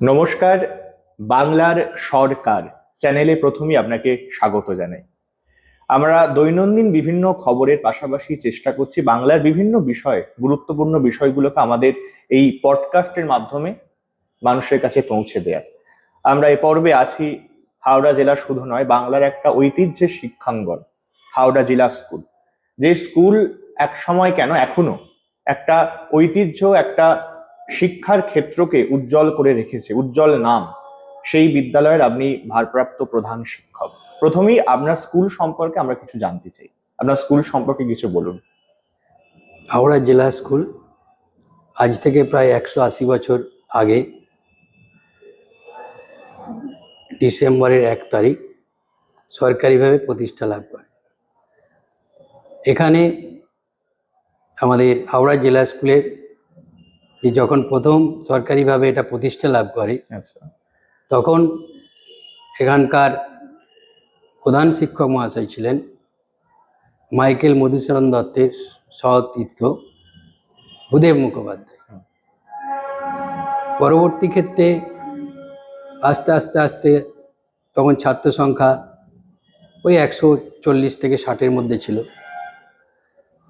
নমস্কার। বাংলার সরকার চ্যানেলে প্রথমেই আপনাকে স্বাগত জানাই। আমরা দৈনন্দিন বিভিন্ন খবরের পাশাপাশি চেষ্টা করছি বাংলার বিভিন্ন বিষয়, গুরুত্বপূর্ণ বিষয়গুলোকে আমাদের এই পডকাস্টের মাধ্যমে মানুষের কাছে পৌঁছে দেওয়ার। আমরা এ পর্বে আছি হাওড়া জেলা শুধু নয়, বাংলার একটা ঐতিহ্যের শিক্ষাঙ্গন হাওড়া জেলা স্কুল। যে স্কুল এক সময় কেন এখনো একটা ঐতিহ্য, একটা শিক্ষার ক্ষেত্রকে উজ্জ্বল করে রেখেছে, উজ্জ্বল নাম। সেই বিদ্যালয়ের আপনি ভারপ্রাপ্ত প্রধান শিক্ষক। প্রথমেই আপনার স্কুল সম্পর্কে আমরা কিছু জানতে চাই। আপনার স্কুল সম্পর্কে কিছু বলুন। হাওড়া জেলা স্কুল আজ থেকে প্রায় 180 বছর আগে ডিসেম্বরের 1 তারিখ সরকারিভাবে প্রতিষ্ঠা লাভ করে। এখানে আমাদের হাওড়া জেলা স্কুলের যখন প্রথম সরকারিভাবে এটা প্রতিষ্ঠা লাভ করে, তখন এখানকার প্রধান শিক্ষক মহাশয় ছিলেন মাইকেল মধুসূদন দত্তের সহতীর্থ ভূদেব মুখোপাধ্যায়। পরবর্তী ক্ষেত্রে আস্তে আস্তে আস্তে তখন ছাত্র সংখ্যা ওই 140 থেকে 60-এর মধ্যে ছিল।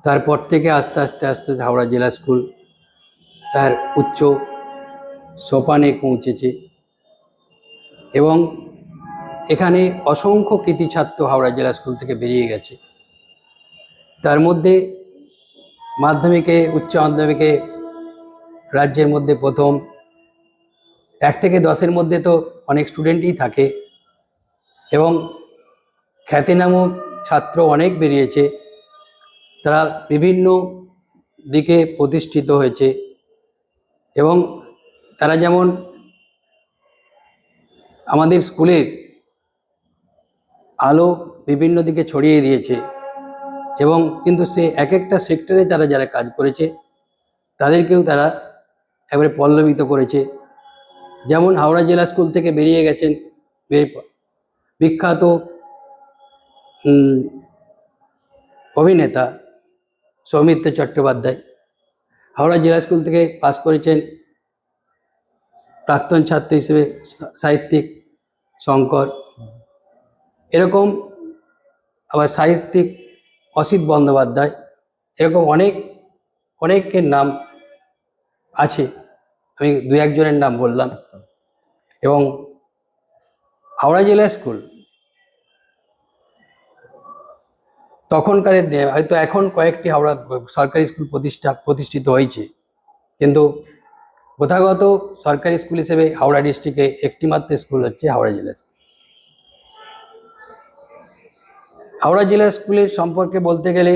তারপর থেকে আস্তে আস্তে আস্তে হাওড়া জেলা স্কুল তার উচ্চ সোপানে পৌঁছেছে এবং এখানে অসংখ্য কৃতি ছাত্র হাওড়া জেলা স্কুল থেকে বেরিয়ে গেছে। তার মধ্যে মাধ্যমিকে, উচ্চ মাধ্যমিকে রাজ্যের মধ্যে প্রথম। 1 থেকে 10-এর মধ্যে তো অনেক স্টুডেন্টই থাকে এবং খ্যাতিনামক ছাত্র অনেক বেরিয়েছে। তারা বিভিন্ন দিকে প্রতিষ্ঠিত হয়েছে এবং তারা যেমন আমাদের স্কুলের আলো বিভিন্ন দিকে ছড়িয়ে দিয়েছে এবং কিন্তু সে এক একটা সেক্টরে যারা যারা কাজ করেছে তাদেরকেও তারা একবারে পল্লবিত করেছে। যেমন হাওড়া জেলা স্কুল থেকে বেরিয়ে গেছেন বিখ্যাত অভিনেতা সৌমিত্র চট্টোপাধ্যায়। হাওড়া জেলা স্কুল থেকে পাস করেছেন প্রাক্তন ছাত্র হিসেবে সাহিত্যিক শঙ্কর। এরকম আবার সাহিত্যিক অসিত বন্দ্যোপাধ্যায়। এরকম অনেকের নাম আছে, আমি 2-1 জনের নাম বললাম। এবং হাওড়া জেলা স্কুল তখনকারের দিনে, হয়তো এখন কয়েকটি হাওড়া সরকারি স্কুল প্রতিষ্ঠিত হয়েছে, কিন্তু প্রথাগত সরকারি স্কুল হিসেবে হাওড়া ডিস্ট্রিক্টে একটি মাত্র স্কুল হচ্ছে হাওড়া জেলা স্কুল। হাওড়া জেলা স্কুলের সম্পর্কে বলতে গেলে,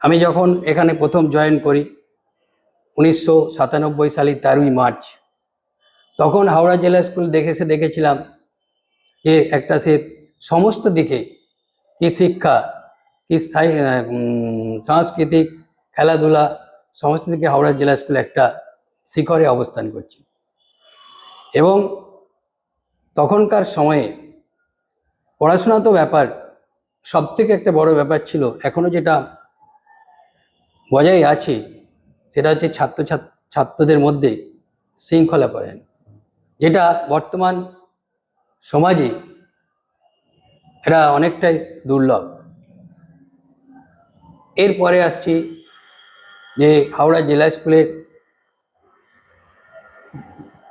আমি যখন এখানে প্রথম জয়েন করি 1997 সালের 13ই মার্চ, তখন হাওড়া জেলা স্কুল দেখেছিলাম যে একটা সে সমস্ত দিকে, কি শিক্ষা, কি সাংস্কৃতিক, খেলাধুলা, সমস্ত দিকে হাওড়া জেলা স্কুল একটা শিখরে অবস্থান করছে। এবং তখনকার সময়ে পড়াশোনা তো ব্যাপার, সবথেকে একটা বড় ব্যাপার ছিল, এখনও যেটা বজায় আছে, সেটা হচ্ছে ছাত্রদের মধ্যে শৃঙ্খলা পরায়ণ, যেটা বর্তমান সমাজে এটা অনেকটাই দুর্লভ। এরপরে আসছি যে হাওড়া জেলা স্কুলের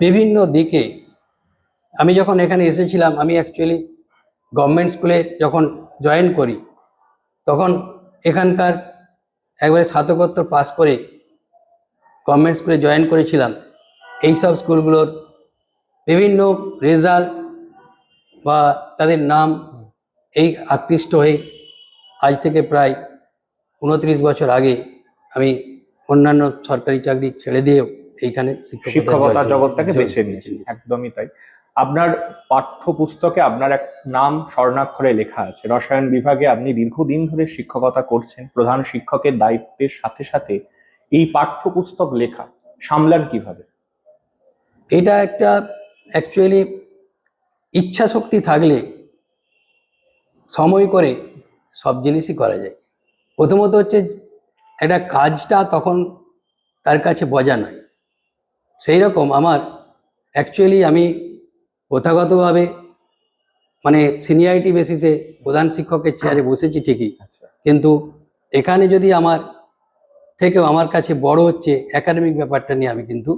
বিভিন্ন দিকে, আমি যখন এখানে এসেছিলাম, আমি অ্যাকচুয়ালি গভর্নমেন্ট স্কুলে যখন জয়েন করি, তখন এখানকার একবারে স্নাতকোত্তর পাস করে গভর্নমেন্ট স্কুলে জয়েন করেছিলাম। এইসব স্কুলগুলোর বিভিন্ন রেজাল্ট বা তাদের নাম এই আকৃষ্ট হয়ে আজ থেকে প্রায় 29 বছর আগে আমি অন্যান্য সরকারি চাকরি ছেড়ে দিয়েও এইখানে শিক্ষকতা জগৎটাকে বেছে নিয়েছি। একদমই তাই। আপনার পাঠ্যপুস্তকে আপনার এক নাম স্বর্ণাক্ষরে লেখা আছে। রসায়ন বিভাগে আপনি দীর্ঘদিন ধরে শিক্ষকতা করছেন। প্রধান শিক্ষকের দায়িত্বের সাথে সাথে এই পাঠ্যপুস্তক লেখা সামলান কিভাবে? এটা একটা অ্যাকচুয়ালি ইচ্ছা শক্তি থাকলে সময় করে সব জিনিসই করা যায়। প্রথমত হচ্ছে একটা কাজটা তখন তার কাছে বোঝা নয়। সেই রকম আমার অ্যাকচুয়ালি আমি প্রথাগতভাবে মানে সিনিয়রিটি বেসিসে প্রধান শিক্ষকের চেয়ারে বসেছি ঠিকই, আচ্ছা কিন্তু এখানে যদি আমার থেকেও আমার কাছে বড় হচ্ছে একাডেমিক ব্যাপারটা নিয়ে আমি কিন্তু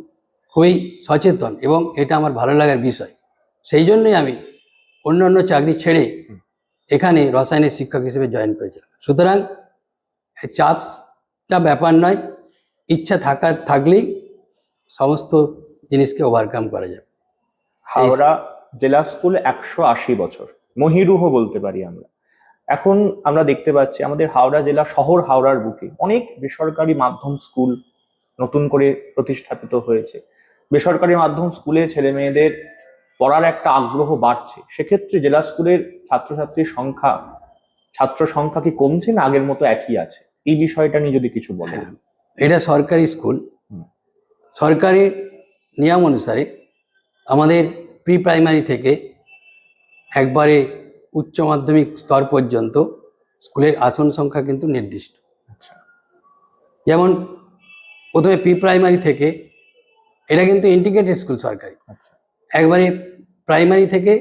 খুবই সচেতন এবং এটা আমার ভালো লাগার বিষয়। সেই জন্যই আমি অন্য চাকরি ছেড়ে এখানে রসায়নের শিক্ষক হিসেবে জয়েন করেছিলাম। সুতরাং চাপটা ব্যাপার নয়, ইচ্ছা থাকলেই সমস্ত জিনিসকে ওভারকাম করা যাবে। হাওড়া জেলা স্কুল 180 বছর, মহিরুহ বলতে পারি আমরা। এখন আমরা দেখতে পাচ্ছি আমাদের হাওড়া জেলা শহর হাওড়ার বুকে অনেক বেসরকারি মাধ্যম স্কুল নতুন করে প্রতিষ্ঠাপিত হয়েছে। বেসরকারি মাধ্যম স্কুলে ছেলে মেয়েদের পড়ার একটা আগ্রহ বাড়ছে, সেক্ষেত্রে জেলা স্কুলের ছাত্র সংখ্যা কি কমছে না আগের মতো একই আছে? এই বিষয়টা নিয়ে যদি কিছু বলেন। এটা সরকারি স্কুল, হুম। সরকারি নিয়ম অনুসারে আমাদের প্রি প্রাইমারি থেকে একবারে উচ্চ মাধ্যমিক স্তর পর্যন্ত স্কুলের আসন সংখ্যা কিন্তু নির্দিষ্ট। আচ্ছা যেমন প্রথমে প্রি প্রাইমারি থেকে, এটা কিন্তু ইন্টিগ্রেটেড স্কুল সরকারি, আচ্ছা একবারে প্রাইমারি থেকে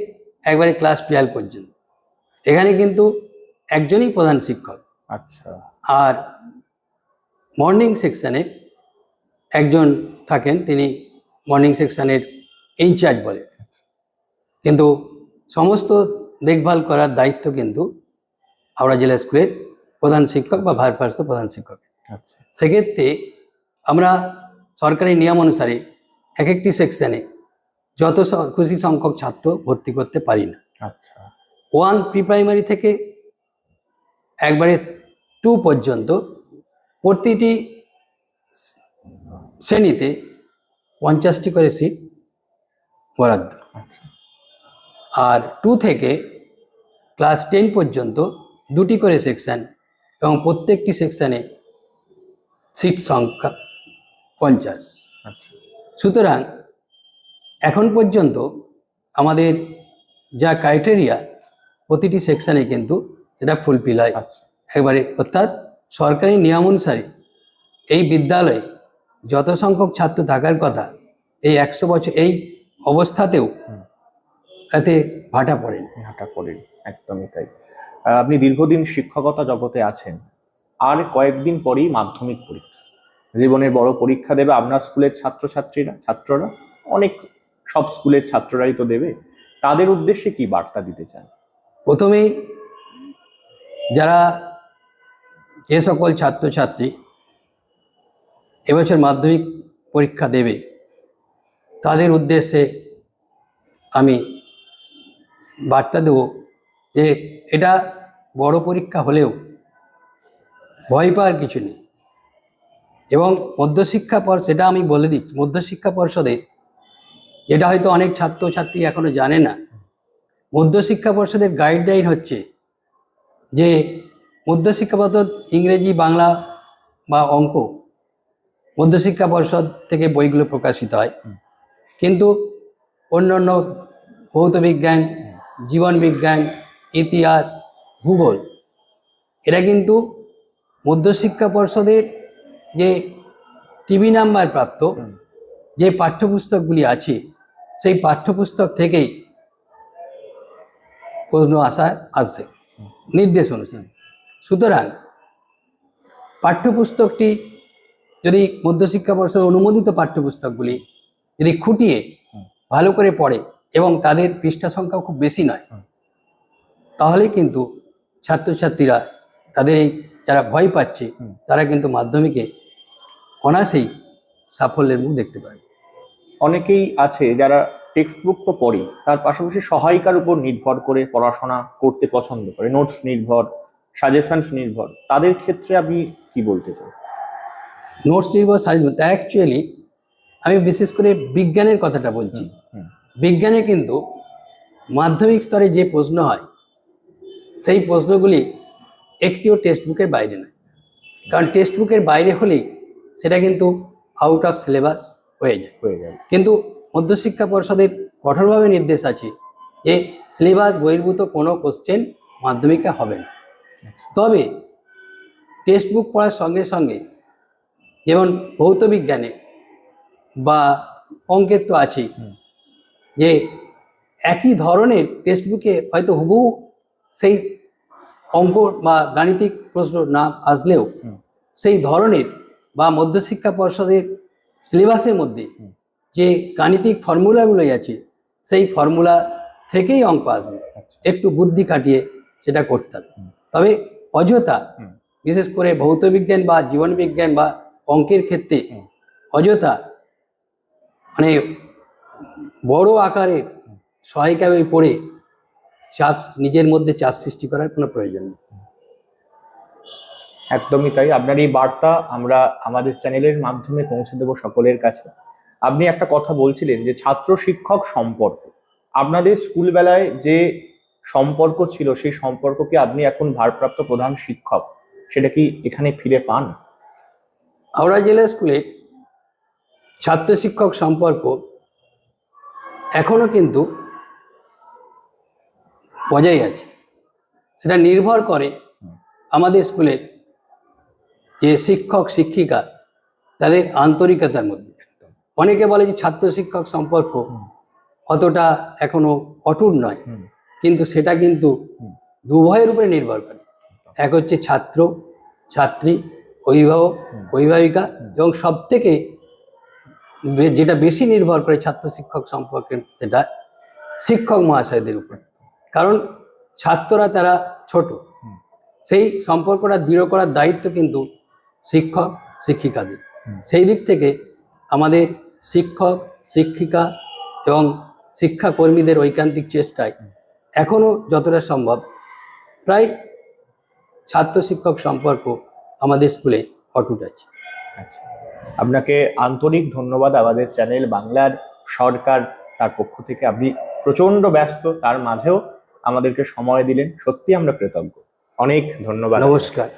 একবারে ক্লাস 12 পর্যন্ত এখানে কিন্তু একজনই প্রধান শিক্ষক, আচ্ছা আর মর্নিং সেকশানে একজন থাকেন, তিনি মর্নিং সেকশানের ইনচার্জ বলে, কিন্তু সমস্ত দেখভাল করার দায়িত্ব কিন্তু হাওড়া জেলা স্কুলের প্রধান শিক্ষক বা ভারপ্রাপ্ত প্রধান শিক্ষক। আচ্ছা সেক্ষেত্রে আমরা সরকারি নিয়ম অনুসারে এক একটি সেকশানে যত খুশি সংখ্যক ছাত্র ভর্তি করতে পারি না। আচ্ছা 1 প্রি প্রাইমারি থেকে একবারে 2 পর্যন্ত প্রতিটি শ্রেণীতে 50টি করে সিট বরাদ্দ, আচ্ছা আর 2 থেকে ক্লাস 10 পর্যন্ত 2টি করে সেকশন এবং প্রত্যেকটি সেকশানে সিট সংখ্যা 50। আচ্ছা সুতরাং এখন পর্যন্ত আমাদের যা ক্রাইটেরিয়া প্রতিটি সেকশানে কিন্তু সেটা ফুলফিল হয় আচ্ছা একবারে, অর্থাৎ সরকারি নিয়ম অনুসারে এই বিদ্যালয়ে যত সংখ্যক ছাত্র থাকার কথা এই 100 বছর এই অবস্থাতেও এতে ভাটা পড়েন। হাঁটা করেন, একদমই তাই। আপনি দীর্ঘদিন শিক্ষকতা জগতে আছেন, আর কয়েকদিন পরেই মাধ্যমিক পরীক্ষা, জীবনের বড় পরীক্ষা দেবে আপনার স্কুলের ছাত্ররা, অনেক সব স্কুলের ছাত্ররাই তো দেবে। তাদের উদ্দেশ্যে কি বার্তা দিতে চান? প্রথমেই যারা যে সকল ছাত্রছাত্রী এবছর মাধ্যমিক পরীক্ষা দেবে তাদের উদ্দেশ্যে আমি বার্তা দেব যে এটা বড় পরীক্ষা হলেও ভয় পাওয়ার কিছু নেই, এবং মধ্যশিক্ষা পর্ষদ, সেটা আমি বলে দিচ্ছি, মধ্যশিক্ষা পর্ষদের, এটা হয়তো অনেক ছাত্রছাত্রী এখনো জানে না, মধ্যশিক্ষা পর্ষদের গাইডলাইন হচ্ছে যে মধ্যশিক্ষা পর্ষদ ইংরেজি, বাংলা বা অঙ্ক মধ্যশিক্ষা পর্ষদ থেকে বইগুলো প্রকাশিত হয়, কিন্তু অন্যান্য ভৌত বিজ্ঞান, জীবন বিজ্ঞান, ইতিহাস, ভূগোল, এরা কিন্তু মধ্যশিক্ষা পর্ষদের যে টিভি নাম্বার প্রাপ্ত যে পাঠ্যপুস্তকগুলি আছে সেই পাঠ্যপুস্তক থেকেই প্রশ্ন আসছে নির্দেশ অনুসারে। সুতরাং পাঠ্যপুস্তকটি যদি মধ্যশিক্ষা পর্ষদ অনুমোদিত পাঠ্যপুস্তকগুলি যদি খুঁটিয়ে ভালো করে পড়ে এবং তাদের পৃষ্ঠা সংখ্যাও খুব বেশি নয়, তাহলে কিন্তু ছাত্রছাত্রীরা তাদের এই যারা ভয় পাচ্ছে তারা কিন্তু মাধ্যমিকে অনায়াসেই সাফল্যের মুখ দেখতে পারে। অনেকেই আছে যারা টেক্সট বুক তো পড়ে, তার পাশাপাশি সহায়িকার উপর নির্ভর করে পড়াশোনা করতে পছন্দ করে, নোটস নির্ভর, সাজেশনস নির্ভর, তাদের ক্ষেত্রে আপনি কি বলতে চান? নোটস নির্ভর সাজেশন, তা অ্যাকচুয়ালি আমি বিশেষ করে বিজ্ঞানের কথাটা বলছি। বিজ্ঞানে কিন্তু মাধ্যমিক স্তরে যে প্রশ্ন হয় সেই প্রশ্নগুলি একটিও টেক্সট বুকের বাইরে নয়, কারণ টেক্সট বুকের বাইরে হলেই সেটা কিন্তু আউট অফ সিলেবাস হয়ে যায়। কিন্তু মধ্যশিক্ষা পর্ষদের কঠোরভাবে নির্দেশ আছে যে সিলেবাস বহির্ভূত কোনো কোশ্চেন মাধ্যমিকে হবে না। তবে টেক্সট বুক পড়ার সঙ্গে সঙ্গে যেমন ভৌত বিজ্ঞানে বা অঙ্কের তো আছেই, যে একই ধরনের টেক্সট বুকে হয়তো হুবহু সেই অঙ্ক বা গাণিতিক প্রশ্ন না আসলেও সেই ধরনের বা মধ্যশিক্ষা পর্ষদের সিলেবাসের মধ্যে যে গাণিতিক ফর্মুলাগুলোই আছে সেই ফর্মুলা থেকেই অঙ্ক আসবে, একটু বুদ্ধি খাটিয়ে সেটা করতে হবে। তবে অযথা বিশেষ করে ভৌতবিজ্ঞান বা জীবনবিজ্ঞান বা অঙ্কের ক্ষেত্রে অযথা মানে বড় আকারের সহায়িকা বই পড়ে চাপ নিজের মধ্যে চাপ সৃষ্টি করার কোনো প্রয়োজন নেই। একদমই তাই। আপনার এই বার্তা আমরা আমাদের চ্যানেলের মাধ্যমে পৌঁছে দেবো সকলের কাছে। আপনি একটা কথা বলছিলেন যে ছাত্র শিক্ষক সম্পর্ক, আপনাদের স্কুল বেলায় যে সম্পর্ক ছিল সেই সম্পর্ককে আপনি এখন ভারপ্রাপ্ত প্রধান শিক্ষক, সেটা কি এখানে ফিরে পান? হাওড়া জেলা স্কুলের ছাত্র শিক্ষক সম্পর্ক এখনো কিন্তু বজায় আছে। সেটা নির্ভর করে আমাদের স্কুলের যে শিক্ষক শিক্ষিকা তাদের আন্তরিকতার মধ্যে। অনেকে বলে যে ছাত্র শিক্ষক সম্পর্ক অতটা এখনো অটুট নয়, কিন্তু সেটা কিন্তু দুভয়ের উপরে নির্ভর করে। এক হচ্ছে ছাত্র ছাত্রী, অভিভাবক অভিভাবিকা, এবং সব থেকে যেটা বেশি নির্ভর করে ছাত্র শিক্ষক সম্পর্কে সেটা শিক্ষক মহাশয়দের উপর। কারণ ছাত্ররা তারা ছোট, সেই সম্পর্কটা দৃঢ় করার দায়িত্ব কিন্তু শিক্ষক শিক্ষিকাদের। সেই দিক থেকে আমাদের শিক্ষক শিক্ষিকা এবং শিক্ষাকর্মীদের ঐকান্তিক চেষ্টায় এখনও যতটা সম্ভব প্রায় ছাত্র শিক্ষক সম্পর্ক আমাদের স্কুলে অটুট আছে। আচ্ছা, আপনাকে আন্তরিক ধন্যবাদ আমাদের চ্যানেল বাংলার সরকার তার পক্ষ থেকে। আপনি প্রচন্ড ব্যস্ত, তার মাঝেও আমাদেরকে সময় দিলেন, সত্যি আমরা কৃতজ্ঞ। অনেক ধন্যবাদ। নমস্কার।